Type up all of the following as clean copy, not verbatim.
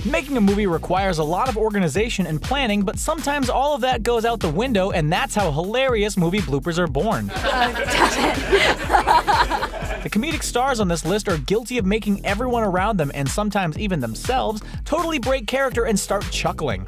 Making a movie requires a lot of organization and planning, but sometimes all of that goes out the window, and that's how hilarious movie bloopers are born. The comedic stars on this list are guilty of making everyone around them, and sometimes even themselves, totally break character and start chuckling.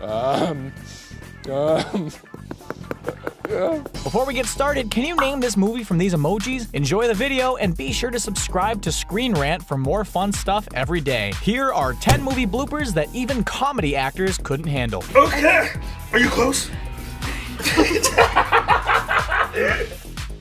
Before we get started, can you name this movie from these emojis? Enjoy the video and be sure to subscribe to Screen Rant for more fun stuff every day. Here are 10 movie bloopers that even comedy actors couldn't handle. Okay, are you close?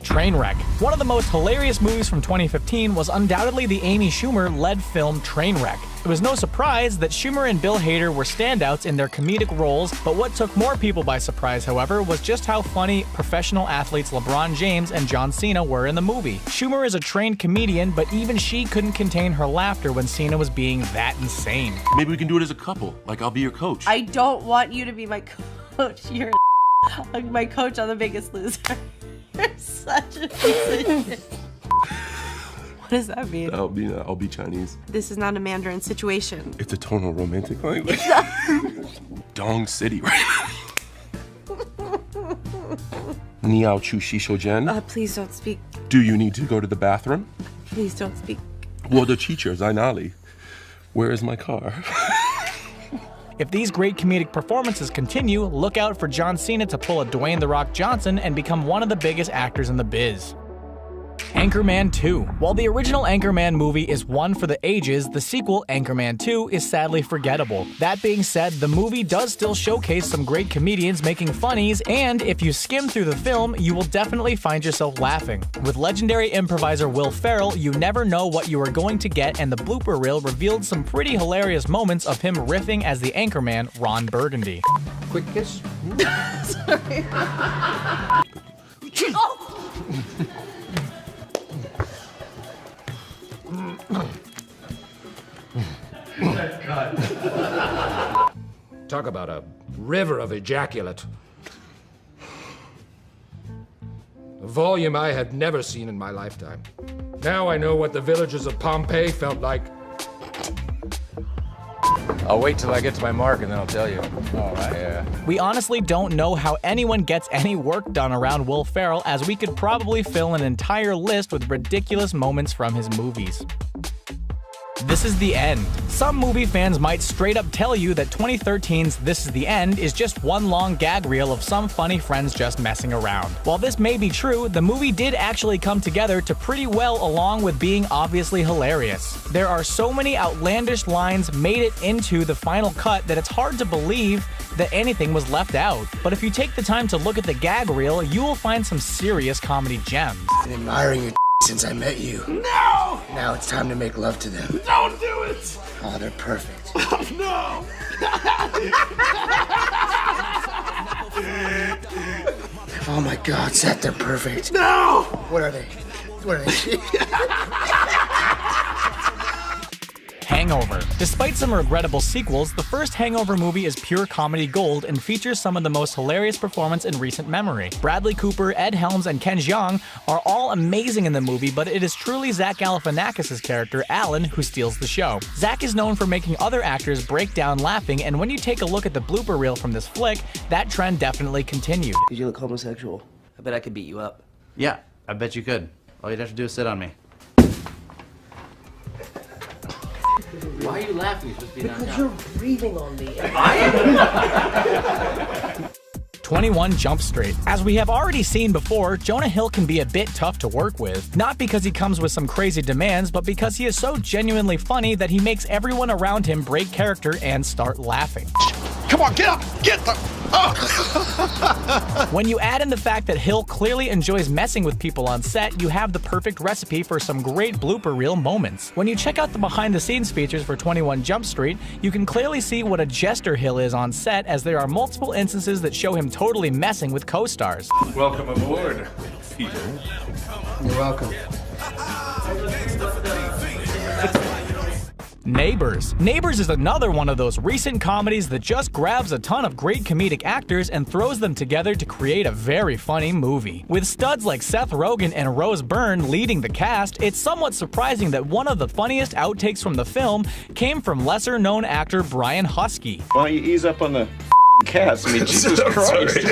Trainwreck. One of the most hilarious movies from 2015 was undoubtedly the Amy Schumer-led film Trainwreck. It was no surprise that Schumer and Bill Hader were standouts in their comedic roles, but what took more people by surprise, however, was just how funny professional athletes LeBron James and John Cena were in the movie. Schumer is a trained comedian, but even she couldn't contain her laughter when Cena was being that insane. Maybe we can do it as a couple, like I'll be your coach. I don't want you to be my coach. You're like my coach on The Biggest Loser. You're such a piece of shit. What does that mean? I'll be Chinese. This is not a Mandarin situation. It's a tonal romantic language. Dong City right now. Niao Chu Shisho Jen. Please don't speak. Do you need to go to the bathroom? Please don't speak. Wo de teacher, Zainali. Where is my car? If these great comedic performances continue, look out for John Cena to pull a Dwayne "The Rock" Johnson and become one of the biggest actors in the biz. Anchorman 2. While the original Anchorman movie is one for the ages, the sequel, Anchorman 2, is sadly forgettable. That being said, the movie does still showcase some great comedians making funnies, and if you skim through the film, you will definitely find yourself laughing. With legendary improviser Will Ferrell, you never know what you are going to get, and the blooper reel revealed some pretty hilarious moments of him riffing as the Anchorman, Ron Burgundy. Quick kiss. Sorry. Oh. Talk about a river of ejaculate. A volume I had never seen in my lifetime. Now I know what the villagers of Pompeii felt like. I'll wait till I get to my mark and then I'll tell you. All right. Yeah. We honestly don't know how anyone gets any work done around Will Ferrell, as we could probably fill an entire list with ridiculous moments from his movies. This is the End. Some movie fans might straight up tell you that 2013's This Is the End is just one long gag reel of some funny friends just messing around. While this may be true, the movie did actually come together to pretty well, along with being obviously hilarious. There are so many outlandish lines made it into the final cut that it's hard to believe that anything was left out. But if you take the time to look at the gag reel, you will find some serious comedy gems. Been admiring your since I met you. No! Now it's time to make love to them. Don't do it! Oh, they're perfect. No! Oh my God, Seth, they're perfect. No! What are they? What are they? Hangover. Despite some regrettable sequels, the first Hangover movie is pure comedy gold and features some of the most hilarious performances in recent memory. Bradley Cooper, Ed Helms, and Ken Jeong are all amazing in the movie, but it is truly Zach Galifianakis' character, Alan, who steals the show. Zach is known for making other actors break down laughing, and when you take a look at the blooper reel from this flick, that trend definitely continued. Did you look homosexual? I bet I could beat you up. Yeah, I bet you could. All you'd have to do is sit on me. Why are you laughing? You're supposed to be knocked Because out. you're breathing on me. 21 Jump Street. As we have already seen before, Jonah Hill can be a bit tough to work with. Not because he comes with some crazy demands, but because he is so genuinely funny that he makes everyone around him break character and start laughing. Come on, get up! Get the... When you add in the fact that Hill clearly enjoys messing with people on set, you have the perfect recipe for some great blooper reel moments. When you check out the behind-the-scenes features for 21 Jump Street, you can clearly see what a jester Hill is on set, as there are multiple instances that show him totally messing with co-stars. Welcome aboard, Peter. You're welcome. Neighbors. Neighbors is another one of those recent comedies that just grabs a ton of great comedic actors and throws them together to create a very funny movie. With studs like Seth Rogen and Rose Byrne leading the cast, it's somewhat surprising that one of the funniest outtakes from the film came from lesser-known actor Brian Husky. Why don't you ease up on the cats? I mean, Jesus Christ.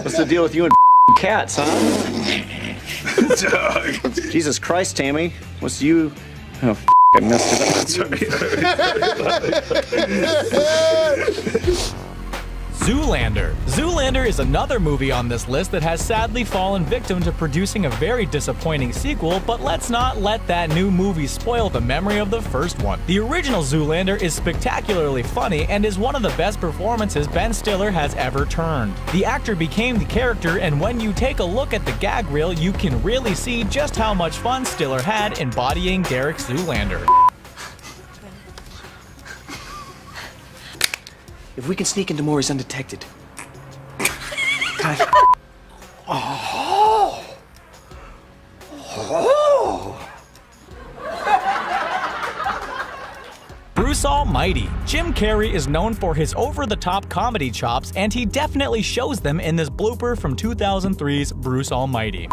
What's the deal with you and cats, huh? Jesus Christ, Tammy. What's you? Oh, I messed it up. Zoolander. Zoolander is another movie on this list that has sadly fallen victim to producing a very disappointing sequel, but let's not let that new movie spoil the memory of the first one. The original Zoolander is spectacularly funny and is one of the best performances Ben Stiller has ever turned. The actor became the character, and when you take a look at the gag reel, you can really see just how much fun Stiller had embodying Derek Zoolander. If we can sneak into Maury's undetected. God. Oh. Oh. Bruce Almighty. Jim Carrey is known for his over-the-top comedy chops, and he definitely shows them in this blooper from 2003's Bruce Almighty.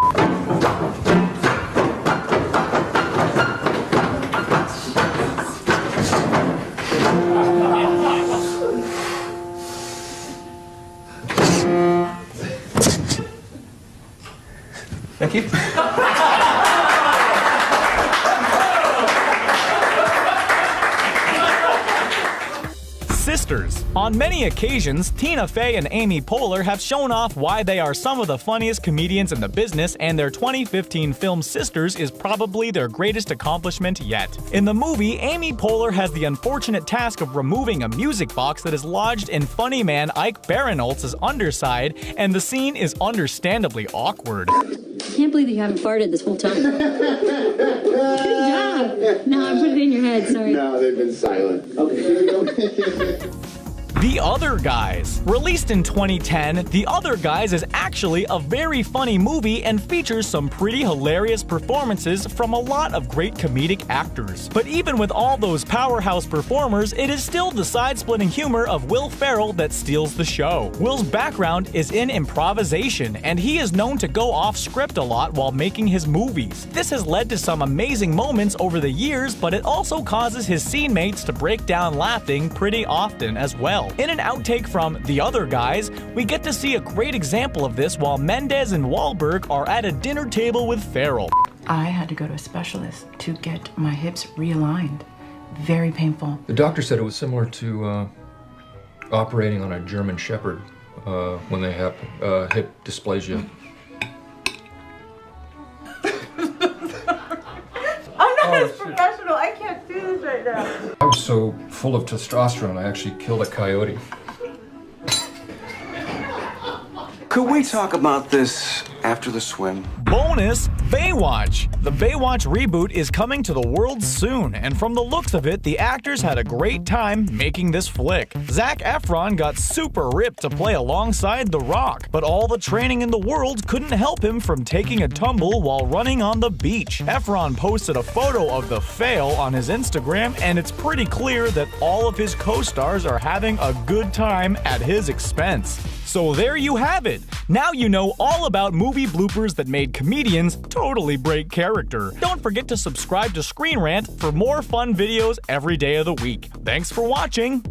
Thank you. Sisters. On many occasions, Tina Fey and Amy Poehler have shown off why they are some of the funniest comedians in the business, and their 2015 film Sisters is probably their greatest accomplishment yet. In the movie, Amy Poehler has the unfortunate task of removing a music box that is lodged in funny man Ike Barinholtz's underside, and the scene is understandably awkward. Can't believe you haven't farted this whole time. Good job. No, I put it in your head, sorry. No, they've been silent. Okay, here we go. The Other Guys. Released in 2010, The Other Guys is actually a very funny movie and features some pretty hilarious performances from a lot of great comedic actors. But even with all those powerhouse performers, it is still the side-splitting humor of Will Ferrell that steals the show. Will's background is in improvisation, and he is known to go off script a lot while making his movies. This has led to some amazing moments over the years, but it also causes his scene mates to break down laughing pretty often as well. In an outtake from The Other Guys, we get to see a great example of this while Mendez and Wahlberg are at a dinner table with Ferrell. I had to go to a specialist to get my hips realigned. Very painful. The doctor said it was similar to operating on a German Shepherd when they have hip dysplasia. I'm not as professional. I can't do this right now. I was so full of testosterone, I actually killed a coyote. Could we talk about this after the swim? Bonus, Baywatch. The Baywatch reboot is coming to the world soon, and from the looks of it, the actors had a great time making this flick. Zac Efron got super ripped to play alongside The Rock, but all the training in the world couldn't help him from taking a tumble while running on the beach. Efron posted a photo of the fail on his Instagram, and it's pretty clear that all of his co-stars are having a good time at his expense. So there you have it. Now you know all about movie bloopers that made comedians totally break character. Don't forget to subscribe to Screen Rant for more fun videos every day of the week. Thanks for watching.